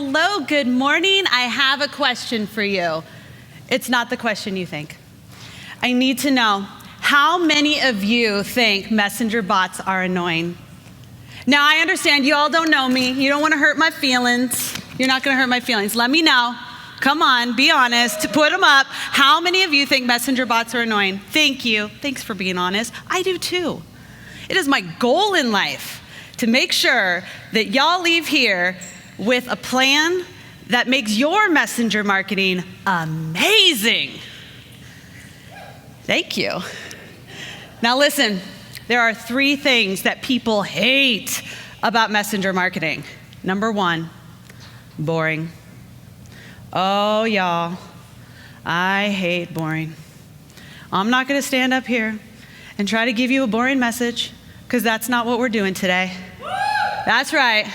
Hello, good morning. I have a question for you. It's not the question you think. I need to know, how many of you think messenger bots are annoying? Now, I understand you all don't know me. You don't want to hurt my feelings. You're not going to hurt my feelings. Let me know. Come on, be honest. Put them up. How many of you think messenger bots are annoying? Thank you. Thanks for being honest. I do too. It is my goal in life to make sure that y'all leave here with a plan that makes your messenger marketing amazing. Thank you. Now listen, there are 3 things that people hate about messenger marketing. Number 1, boring. Oh, y'all, I hate boring. I'm not gonna stand up here and try to give you a boring message, because that's not what we're doing today. That's right.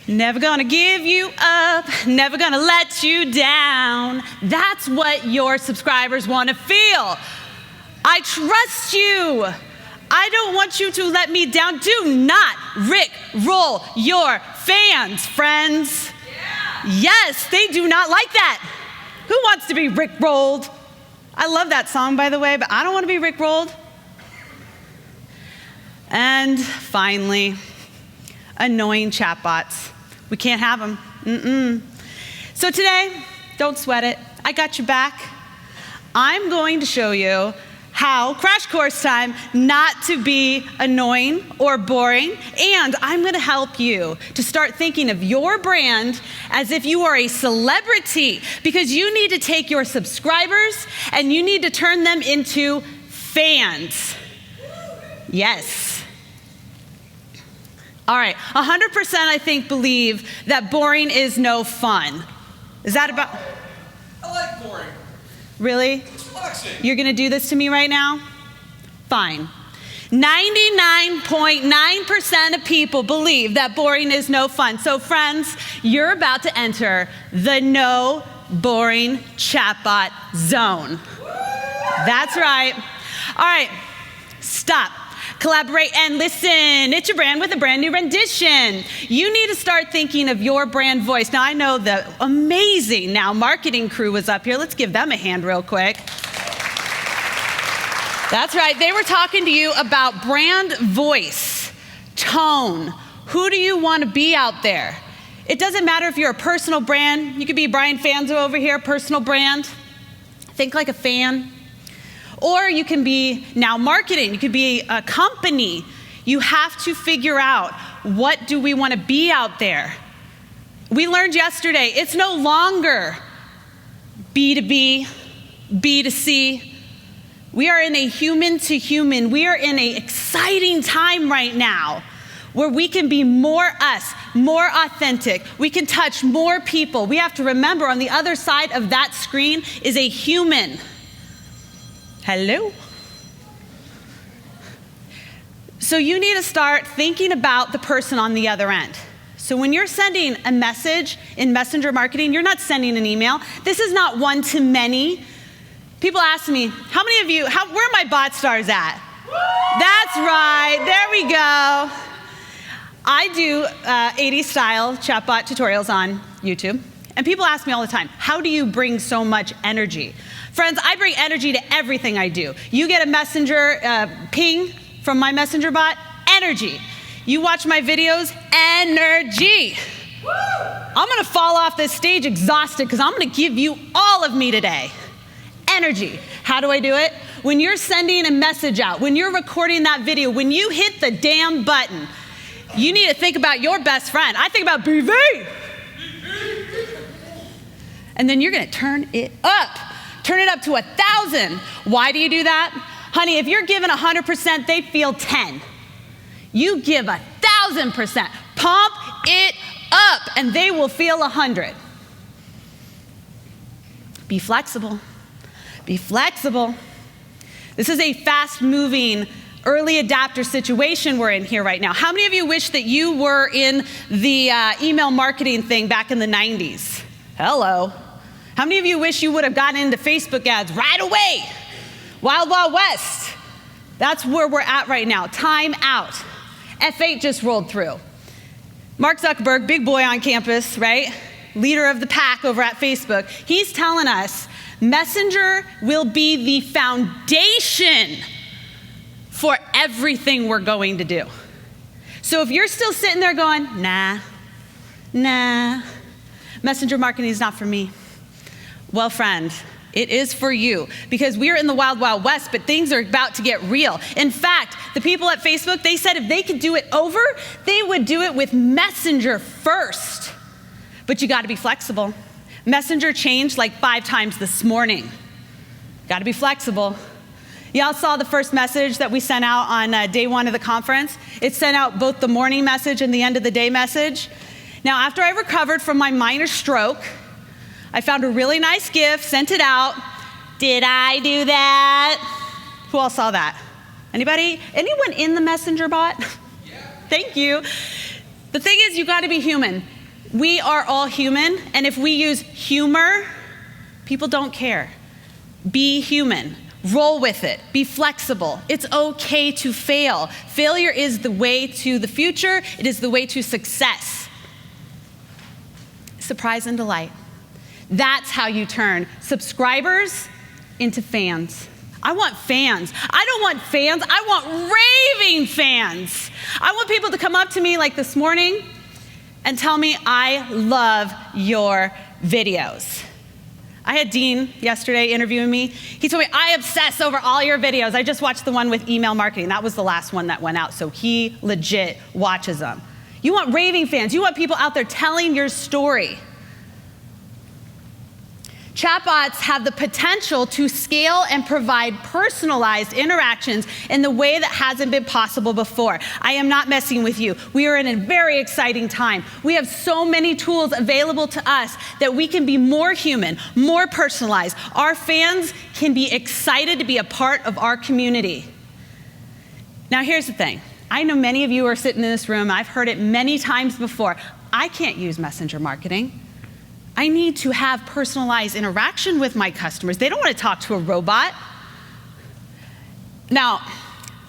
Never gonna give you up, never gonna let you down. That's what your subscribers wanna feel. I trust you. I don't want you to let me down. Do not rick-roll your fans, friends. Yeah. Yes, they do not like that. Who wants to be rick-rolled? I love that song, by the way, but I don't want to be rick-rolled. And finally, annoying chatbots. We can't have them. So today, don't sweat it. I got your back. I'm going to show you how, crash course time, not to be annoying or boring, and I'm gonna help you to start thinking of your brand as if you are a celebrity, because you need to take your subscribers and you need to turn them into fans. Yes. All right, 100% I think believe that boring is no fun. Is that about? I like boring. Really? It's relaxing. You're gonna do this to me right now? Fine. 99.9% of people believe that boring is no fun. So friends, you're about to enter the no boring chatbot zone. That's right. All right, stop. Collaborate and listen. It's your brand with a brand new rendition. You need to start thinking of your brand voice. Now, I know the amazing Now marketing crew was up here. Let's give them a hand real quick. That's right. They were talking to you about brand voice, tone. Who do you want to be out there? It doesn't matter if you're a personal brand. You could be Brian Fanzo over here, personal brand. Think like a fan. Or you can be Now marketing. You could be a company. You have to figure out, what do we want to be out there? We learned yesterday, it's no longer B2B, B2C. We are in a human to human. We are in an exciting time right now where we can be more us, more authentic. We can touch more people. We have to remember, on the other side of that screen is a human. Hello? So you need to start thinking about the person on the other end. So when you're sending a message in messenger marketing, you're not sending an email. This is not one-to-many. People ask me, how many of you, where are my bot stars at? That's right, there we go. I do 80s style chatbot tutorials on YouTube. And people ask me all the time, how do you bring so much energy? Friends, I bring energy to everything I do. You get a messenger ping from my messenger bot, energy. You watch my videos, energy. I'm gonna fall off this stage exhausted because I'm gonna give you all of me today. Energy. How do I do it? When you're sending a message out, when you're recording that video, when you hit the damn button, you need to think about your best friend. I think about BV. And then you're gonna turn it up. Turn it up to 1,000. Why do you do that? Honey, if you're giving 100%, they feel 10. You give 1,000%. Pump it up, and they will feel 100. Be flexible. Be flexible. This is a fast-moving, early adapter situation we're in here right now. How many of you wish that you were in the email marketing thing back in the 90s? Hello. How many of you wish you would have gotten into Facebook ads right away? Wild, Wild West. That's where we're at right now. Time out. F8 just rolled through. Mark Zuckerberg, big boy on campus, right? Leader of the pack over at Facebook. He's telling us Messenger will be the foundation for everything we're going to do. So if you're still sitting there going, nah, Messenger marketing is not for me. Well, friend, it is for you, because we are in the wild, wild west, but things are about to get real. In fact, the people at Facebook, they said if they could do it over, they would do it with Messenger first. But you gotta be flexible. Messenger changed like 5 times this morning. Gotta be flexible. Y'all saw the first message that we sent out on day 1 of the conference. It sent out both the morning message and the end of the day message. Now, after I recovered from my minor stroke, I found a really nice gift, sent it out. Did I do that? Who all saw that? Anybody? Anyone in the Messenger bot? Yeah. Thank you. The thing is, you gotta be human. We are all human, and if we use humor, people don't care. Be human. Roll with it. Be flexible. It's okay to fail. Failure is the way to the future. It is the way to success. Surprise and delight. That's how you turn subscribers into fans. I want fans. I don't want fans. I want raving fans. I want people to come up to me like this morning and tell me, I love your videos. I had Dean yesterday interviewing me. He told me, I obsess over all your videos. I just watched the one with email marketing. That was the last one that went out, so he legit watches them. You want raving fans. You want people out there telling your story. Chatbots have the potential to scale and provide personalized interactions in the way that hasn't been possible before. I am not messing with you. We are in a very exciting time. We have so many tools available to us that we can be more human, more personalized. Our fans can be excited to be a part of our community. Now, here's the thing. I know many of you are sitting in this room. I've heard it many times before. I can't use messenger marketing. I need to have personalized interaction with my customers. They don't want to talk to a robot. Now,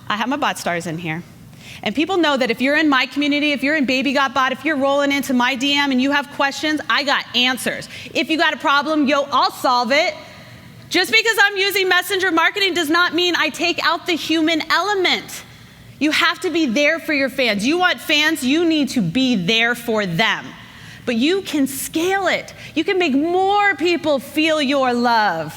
I have my bot stars in here. And people know that if you're in my community, if you're in Baby Got Bot, if you're rolling into my DM and you have questions, I got answers. If you got a problem, I'll solve it. Just because I'm using messenger marketing does not mean I take out the human element. You have to be there for your fans. You want fans, you need to be there for them. But you can scale it. You can make more people feel your love.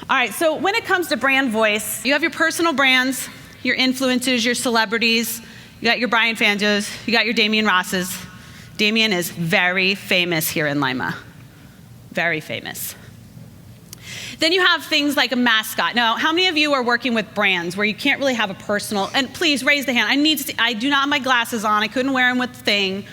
All right, so when it comes to brand voice, you have your personal brands, your influencers, your celebrities. You got your Brian Fanjos, you got your Damian Rosses. Damian is very famous here in Lima. Very famous. Then you have things like a Mascot. Now, how many of you are working with brands where you can't really have a personal, and please raise the hand. I do not have my glasses on. I couldn't wear them with the thing.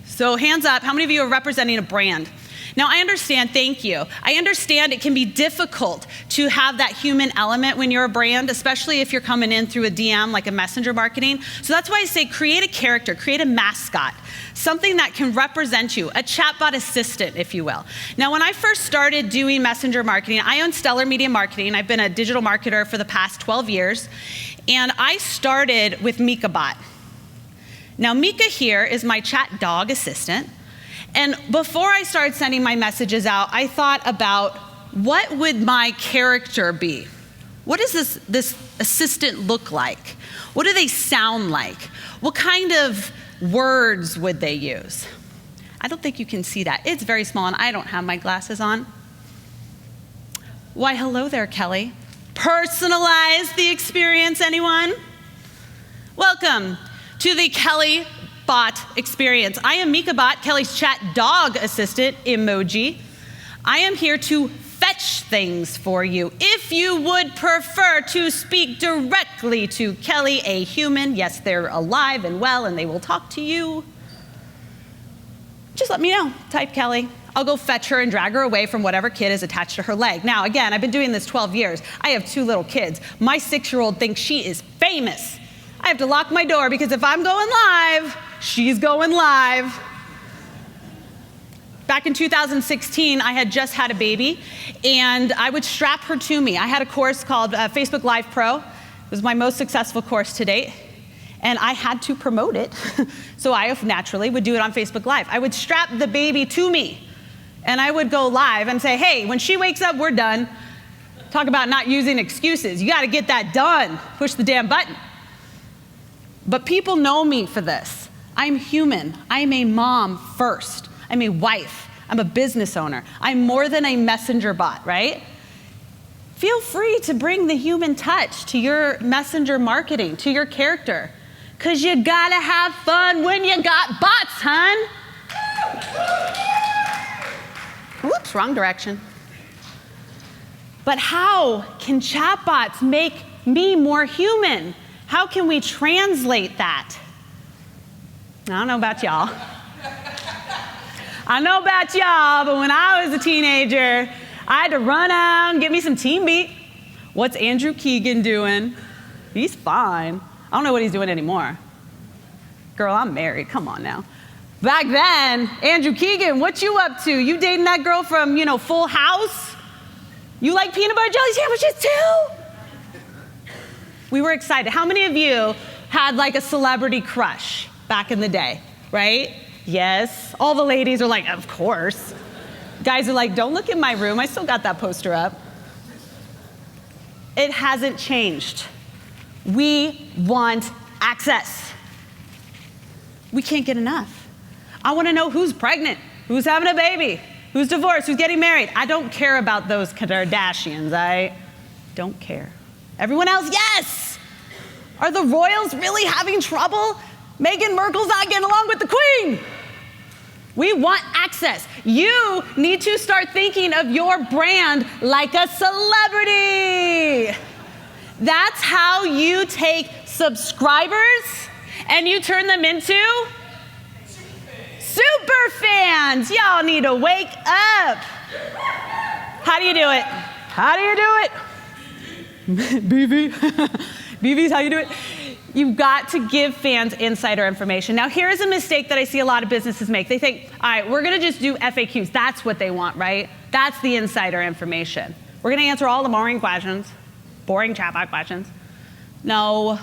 So hands up, how many of you are representing a brand? Now, I understand, thank you. I understand it can be difficult to have that human element when you're a brand, especially if you're coming in through a DM like a messenger marketing. So that's why I say create a character, create a mascot, something that can represent you, a chatbot assistant, if you will. Now, when I first started doing messenger marketing, I own Stellar Media Marketing. I've been a digital marketer for the past 12 years, and I started with MikaBot. Now, Mika here is my chat dog assistant. And before I started sending my messages out, I thought about what would my character be? What does this assistant look like? What do they sound like? What kind of words would they use? I don't think you can see that. It's very small and I don't have my glasses on. Why, hello there, Kelly. Personalize the experience, anyone? Welcome to the Kelly Bot experience. I am MikaBot, Kelly's chat dog assistant emoji. I am here to fetch things for you. If you would prefer to speak directly to Kelly, a human, yes, they're alive and well and they will talk to you, just let me know. Type Kelly. I'll go fetch her and drag her away from whatever kid is attached to her leg. Now, again, I've been doing this 12 years. I have 2 little kids. My 6-year-old thinks she is famous. I have to lock my door because if I'm going live, she's going live. Back in 2016, I had just had a baby, and I would strap her to me. I had a course called Facebook Live Pro. It was my most successful course to date. and I had to promote it, so I naturally would do it on Facebook Live. I would strap the baby to me, and I would go live and say, hey, when she wakes up, we're done. Talk about not using excuses. You gotta get that done. Push the damn button. But people know me for this. I'm human. I'm a mom first. I'm a wife. I'm a business owner. I'm more than a messenger bot, right? Feel free to bring the human touch to your messenger marketing, to your character, because you gotta have fun when you got bots, hun. Whoops, wrong direction. But how can chatbots make me more human? How can we translate that? I don't know about y'all. I know about y'all, but when I was a teenager, I had to run out and get me some Team Beat. What's Andrew Keegan doing? He's fine. I don't know what he's doing anymore. Girl, I'm married. Come on now. Back then, Andrew Keegan, what you up to? You dating that girl from, Full House? You like peanut butter jelly sandwiches too? We were excited. How many of you had like a celebrity crush back in the day, right? Yes. All the ladies are like, of course. Guys are like, don't look in my room. I still got that poster up. It hasn't changed. We want access. We can't get enough. I want to know who's pregnant, who's having a baby, who's divorced, who's getting married. I don't care about those Kardashians. I don't care. Everyone else, yes. Are the royals really having trouble? Meghan Markle's not getting along with the queen. We want access. You need to start thinking of your brand like a celebrity. That's how you take subscribers and you turn them into super fans. Y'all need to wake up. How do you do it? How do you do it? BV. BV's how you do it. You've got to give fans insider information. Now, here's a mistake that I see a lot of businesses make. They think, all right, we're going to just do FAQs. That's what they want, right? That's the insider information. We're going to answer all the boring questions, boring chatbot questions. No,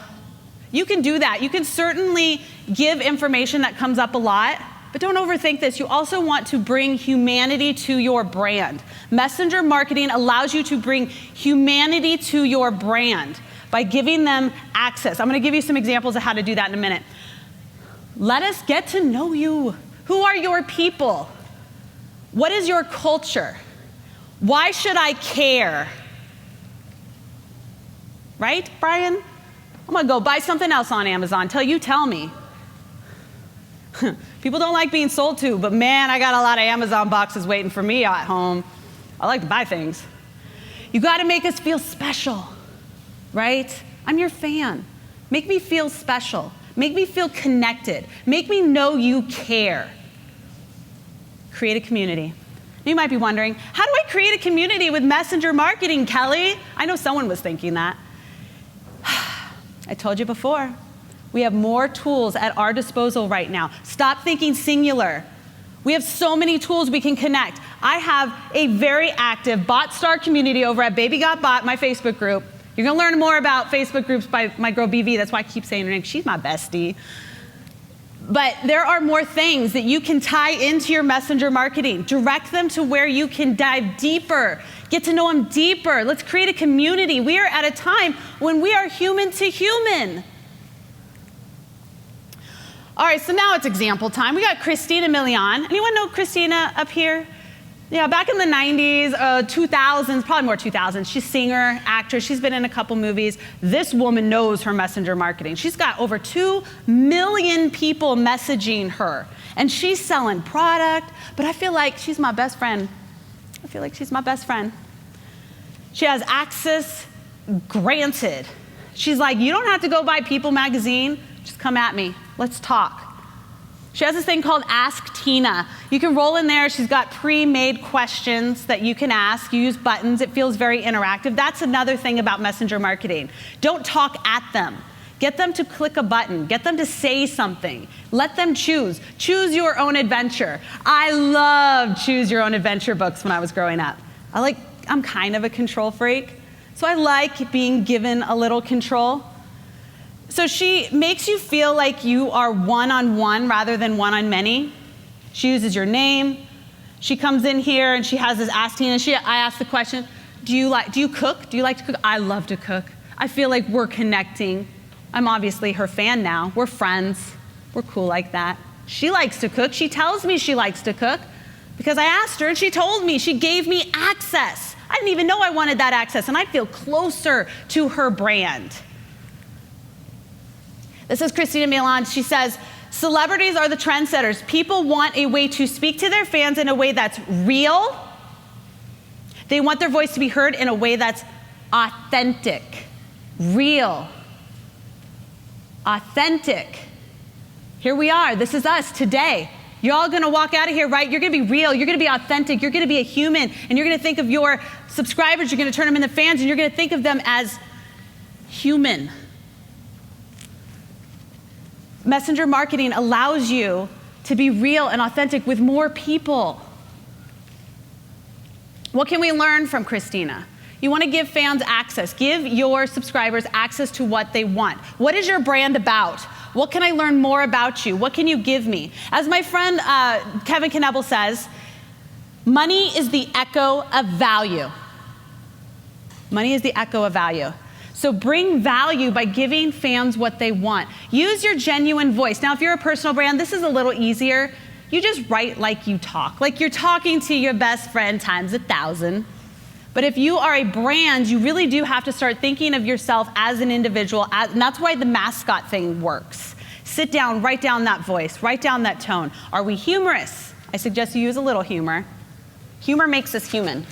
you can do that. You can certainly give information that comes up a lot, but don't overthink this. You also want to bring humanity to your brand. Messenger marketing allows you to bring humanity to your brand by giving them access. I'm going to give you some examples of how to do that in a minute. Let us get to know you. Who are your people? What is your culture? Why should I care? Right, Brian? I'm going to go buy something else on Amazon till you tell me. People don't like being sold to, but man, I got a lot of Amazon boxes waiting for me at home. I like to buy things. You got to make us feel special. Right? I'm your fan. Make me feel special. Make me feel connected. Make me know you care. Create a community. You might be wondering, how do I create a community with messenger marketing, Kelly? I know someone was thinking that. I told you before, we have more tools at our disposal right now. Stop thinking singular. We have so many tools we can connect. I have a very active bot star community over at Baby Got Bot, my Facebook group. You're going to learn more about Facebook groups by my girl BV. That's why I keep saying her name. She's my bestie. But there are more things that you can tie into your messenger marketing. Direct them to where you can dive deeper. Get to know them deeper. Let's create a community. We are at a time when we are human to human. All right, so now it's example time. We got Christina Milian. Anyone know Christina up here? Yeah, back in the 90s, 2000s, probably more 2000s. She's a singer, actress. She's been in a couple movies. This woman knows her messenger marketing. She's got over 2 million people messaging her. And she's selling product, but I feel like she's my best friend. I feel like she's my best friend. She has access granted. She's like, you don't have to go buy People magazine. Just come at me. Let's talk. She has this thing called Ask Tina. You can roll in there. She's got pre-made questions that you can ask. You use buttons. It feels very interactive. That's another thing about messenger marketing. Don't talk at them. Get them to click a button. Get them to say something. Let them choose. Choose your own adventure. I loved choose your own adventure books when I was growing up. I'm kind of a control freak, so I like being given a little control. So she makes you feel like you are one-on-one rather than one-on-many. She uses your name. She comes in here and she has this ask team, and I ask the question, do you cook? Do you like to cook? I love to cook. I feel like we're connecting. I'm obviously her fan now. We're friends. We're cool like that. She likes to cook. She tells me she likes to cook because I asked her and she told me. She gave me access. I didn't even know I wanted that access, and I feel closer to her brand. This is Christina Milan. She says, celebrities are the trendsetters. People want a way to speak to their fans in a way that's real. They want their voice to be heard in a way that's authentic, real, authentic. Here we are. This is us today. You're all going to walk out of here, right? You're going to be real. You're going to be authentic. You're going to be a human. And you're going to think of your subscribers. You're going to turn them into fans. And you're going to think of them as human. Messenger marketing allows you to be real and authentic with more people. What can we learn from Christina? You want to give fans access. Give your subscribers access to what they want. What is your brand about? What can I learn more about you? What can you give me? As my friend Kevin Knebel says, money is the echo of value. Money is the echo of value. So bring value by giving fans what they want. Use your genuine voice. Now, if you're a personal brand, this is a little easier. You just write like you talk, like you're talking to your best friend times 1,000. But if you are a brand, you really do have to start thinking of yourself as an individual, and that's why the Mascot thing works. Sit down, write down that voice, write down that tone. Are we humorous? I suggest you use a little humor. Humor makes us human.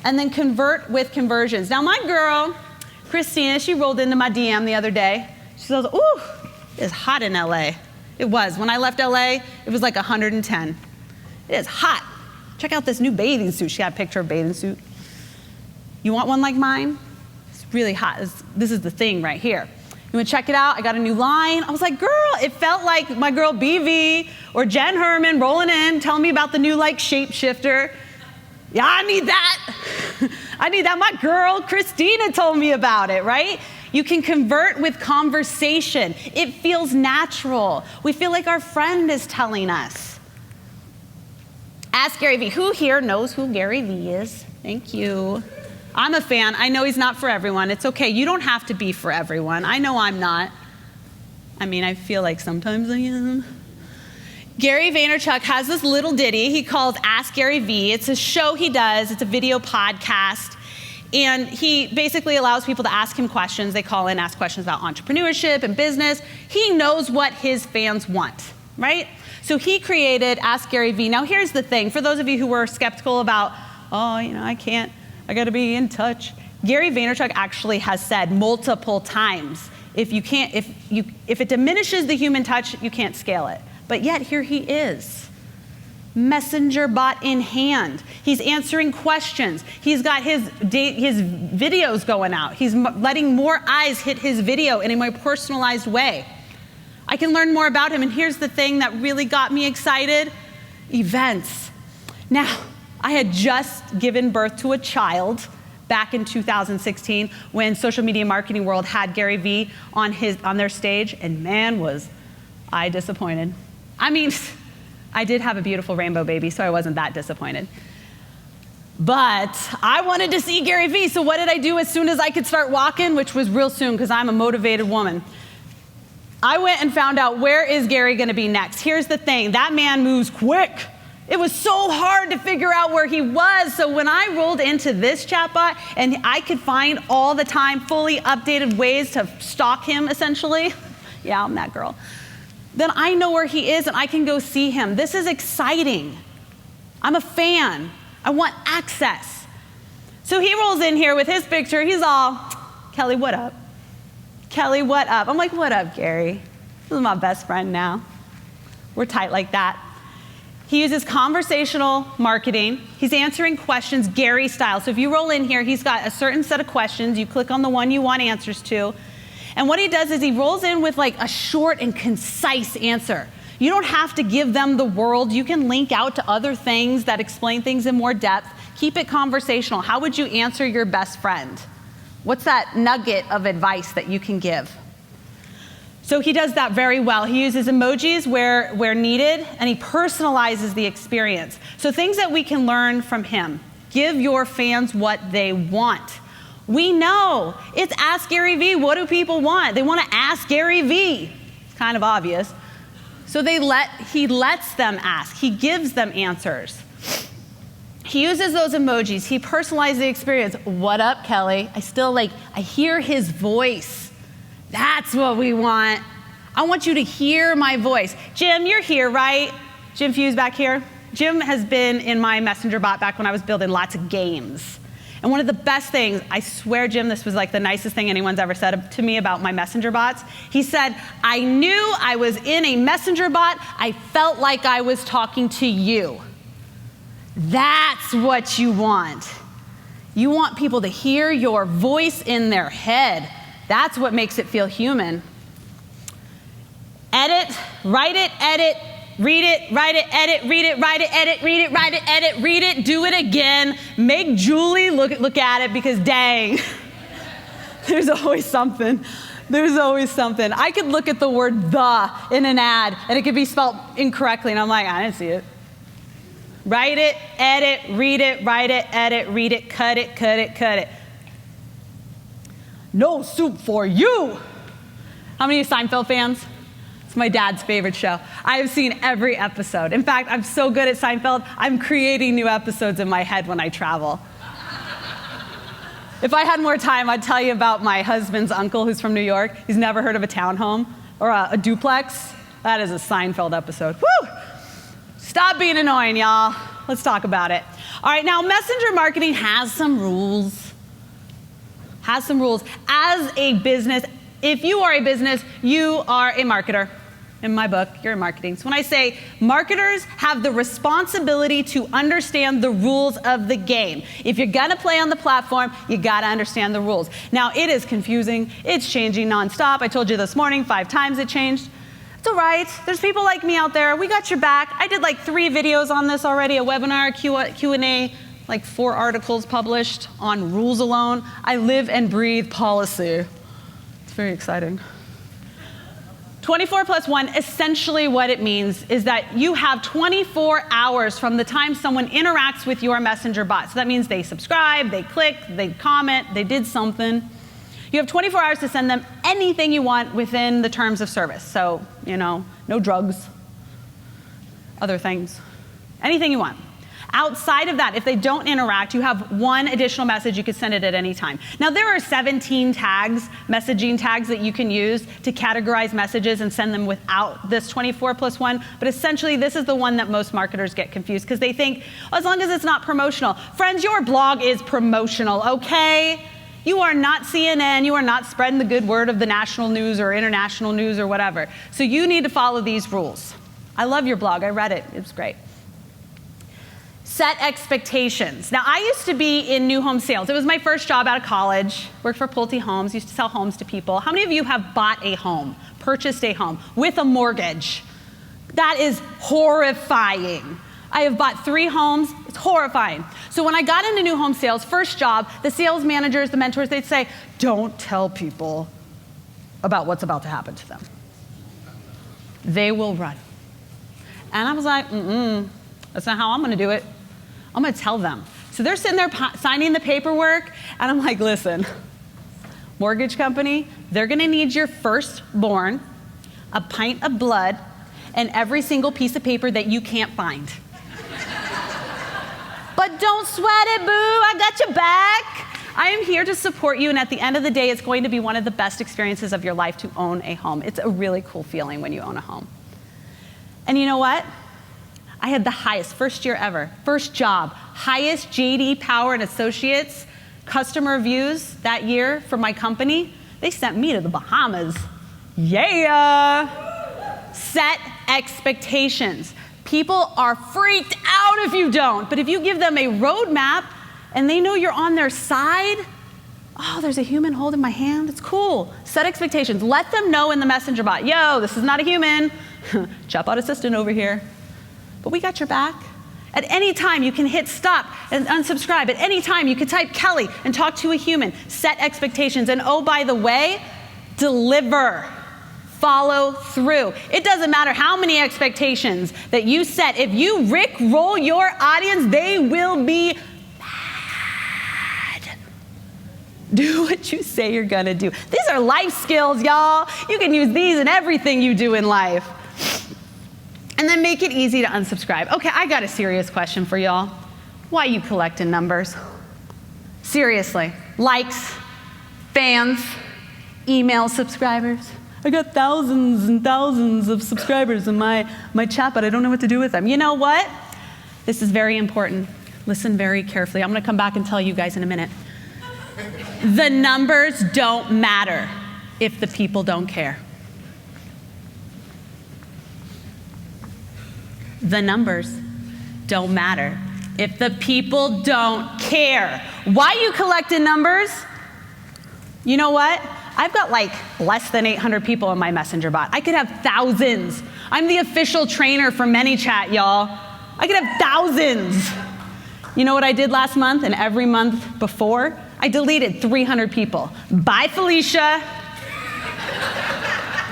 And then convert with conversions. Now, my girl, Christina, she rolled into my DM the other day. She says, ooh, it's hot in LA. It was. When I left LA, it was like 110. It is hot. Check out this new bathing suit. She got a picture of bathing suit. You want one like mine? It's really hot. This is the thing right here. You want to check it out? I got a new line. I was like, girl, it felt like my girl BV or Jen Herman rolling in, telling me about the new like shapeshifter. Yeah, I need that. I need that. My girl Christina told me about it, right? You can convert with conversation. It feels natural. We feel like our friend is telling us. Ask Gary Vee. Who here knows who Gary Vee is? Thank you. I'm a fan. I know he's not for everyone. It's okay. You don't have to be for everyone. I know I'm not. I mean, I feel like sometimes I am. Gary Vaynerchuk has this little ditty he calls Ask Gary Vee. It's a show he does. It's a video podcast. And he basically allows people to ask him questions. They call in, ask questions about entrepreneurship and business. He knows what his fans want, right? So he created Ask Gary Vee. Now here's the thing. For those of you who were skeptical about, oh, you know, I got to be in touch. Gary Vaynerchuk actually has said multiple times, if it diminishes the human touch, you can't scale it. But yet here he is, messenger bot in hand. He's answering questions. He's got his videos going out. He's letting more eyes hit his video in a more personalized way. I can learn more about him, and here's the thing that really got me excited, events. Now, I had just given birth to a child back in 2016 when Social Media Marketing World had Gary Vee on their stage, and man, was I disappointed. I mean, I did have a beautiful rainbow baby, so I wasn't that disappointed. But I wanted to see Gary Vee, so what did I do as soon as I could start walking, which was real soon because I'm a motivated woman? I went and found out, where is Gary going to be next? Here's the thing, that man moves quick. It was so hard to figure out where he was. So when I rolled into this chatbot and I could find all the time fully updated ways to stalk him, essentially, yeah, I'm that girl, then I know where he is and I can go see him. This is exciting. I'm a fan. I want access. So he rolls in here with his picture. He's all, Kelly, what up? Kelly, what up? I'm like, what up, Gary? This is my best friend now. We're tight like that. He uses conversational marketing. He's answering questions Gary style. So if you roll in here, he's got a certain set of questions. You click on the one you want answers to. And what he does is he rolls in with like a short and concise answer. You don't have to give them the world. You can link out to other things that explain things in more depth. Keep it conversational. How would you answer your best friend? What's that nugget of advice that you can give? So he does that very well. He uses emojis where needed, and he personalizes the experience. So things that we can learn from him. Give your fans what they want. We know it's Ask Gary Vee. What do people want? They want to ask Gary Vee. It's kind of obvious. So he lets them ask. He gives them answers. He uses those emojis. He personalizes the experience. What up, Kelly? I hear his voice. That's what we want. I want you to hear my voice. Jim, you're here, right? Jim Fuse back here. Jim has been in my messenger bot back when I was building lots of games. And one of the best things, I swear, Jim, this was like the nicest thing anyone's ever said to me about my messenger bots. He said, I knew I was in a messenger bot. I felt like I was talking to you. That's what you want. You want people to hear your voice in their head. That's what makes it feel human. Edit, write it, edit, read it, write it, edit, read it, write it, edit, read it, write it, edit, read it, do it again. Make Julie look at it because dang, there's always something. There's always something. I could look at the word the in an ad and it could be spelled incorrectly and I'm like, I didn't see it. Write it, edit, read it, write it, edit, read it, cut it, cut it, cut it. No soup for you. How many of you Seinfeld fans? It's my dad's favorite show. I have seen every episode. In fact, I'm so good at Seinfeld, I'm creating new episodes in my head when I travel. If I had more time, I'd tell you about my husband's uncle who's from New York. He's never heard of a townhome or a duplex. That is a Seinfeld episode. Woo! Stop being annoying, y'all. Let's talk about it. All right, now messenger marketing has some rules. As a business, if you are a business, you are a marketer. In my book, you're in marketing. So when I say marketers have the responsibility to understand the rules of the game. If you're gonna play on the platform, you gotta understand the rules. Now, it is confusing. It's changing nonstop. I told you this morning, 5 times it changed. It's all right. There's people like me out there. We got your back. I did like 3 videos on this already, a webinar, Q&A, like 4 articles published on rules alone. I live and breathe policy. It's very exciting. 24+1, essentially what it means is that you have 24 hours from the time someone interacts with your messenger bot. So that means they subscribe, they click, they comment, they did something. You have 24 hours to send them anything you want within the terms of service. So, no drugs, other things, anything you want. Outside of that, if they don't interact, you have 1 additional message. You can send it at any time. Now, there are 17 tags, messaging tags that you can use to categorize messages and send them without this 24+1. But essentially, this is the one that most marketers get confused because they think, as long as it's not promotional. Friends, your blog is promotional, okay? You are not CNN. You are not spreading the good word of the national news or international news or whatever. So you need to follow these rules. I love your blog. I read it. It was great. Set expectations. Now, I used to be in new home sales. It was my first job out of college. Worked for Pulte Homes, used to sell homes to people. How many of you have bought a home, purchased a home with a mortgage? That is horrifying. I have bought 3 homes. It's horrifying. So when I got into new home sales, first job, the sales managers, the mentors, they'd say, don't tell people about what's about to happen to them. They will run. And I was like, that's not how I'm going to do it. I'm going to tell them. So they're sitting there signing the paperwork, and I'm like, listen, mortgage company, they're going to need your firstborn, a pint of blood, and every single piece of paper that you can't find. But don't sweat it, boo. I got your back. I am here to support you, and at the end of the day, it's going to be one of the best experiences of your life to own a home. It's a really cool feeling when you own a home. And you know what? I had the highest, first year ever, first job, highest J.D. Power and Associates customer reviews that year for my company. They sent me to the Bahamas. Yeah! Set expectations. People are freaked out if you don't, but if you give them a roadmap and they know you're on their side, oh, there's a human holding my hand, it's cool. Set expectations. Let them know in the messenger bot, yo, this is not a human. Chatbot assistant over here. But we got your back. At any time, you can hit stop and unsubscribe. At any time, you can type Kelly and talk to a human. Set expectations. And oh, by the way, deliver follow through. It doesn't matter how many expectations that you set. If you rickroll your audience, they will be mad. Do what you say you're gonna do. These are life skills, y'all. You can use these in everything you do in life. And then make it easy to unsubscribe. Okay, I got a serious question for y'all. Why you collecting numbers? Seriously, likes, fans, email subscribers. I got thousands and thousands of subscribers in my chat, but I don't know what to do with them. You know what? This is very important. Listen very carefully. I'm gonna come back and tell you guys in a minute. The numbers don't matter if the people don't care. The numbers don't matter if the people don't care. Why you collecting numbers? You know what? I've got like less than 800 people in my messenger bot. I could have thousands. I'm the official trainer for ManyChat, y'all. I could have thousands. You know what I did last month and every month before? I deleted 300 people. Bye, Felicia.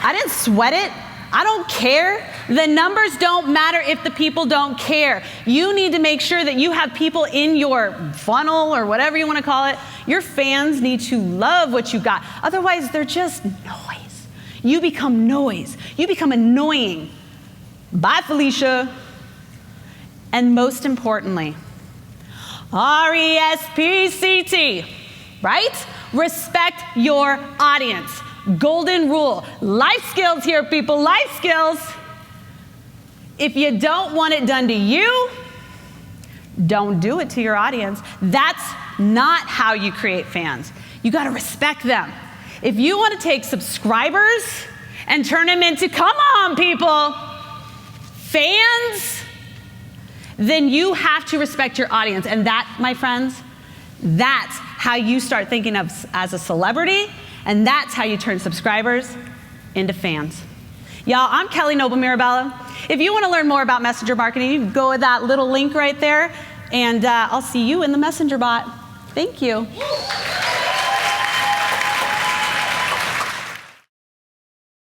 I didn't sweat it. I don't care. The numbers don't matter if the people don't care. You need to make sure that you have people in your funnel or whatever you want to call it. Your fans need to love what you got. Otherwise, they're just noise. You become noise. You become annoying. Bye, Felicia. And most importantly, RESPCT, right? Respect your audience. Golden rule. Life skills here, people, life skills. If you don't want it done to you, don't do it to your audience. That's not how you create fans. You gotta respect them. If you wanna take subscribers and turn them into, come on people, fans, then you have to respect your audience. And that, my friends, that's how you start thinking of as a celebrity, and that's how you turn subscribers into fans. Y'all, I'm Kelly Noble Mirabella. If you want to learn more about messenger marketing, you can go with that little link right there, and I'll see you in the messenger bot. Thank you.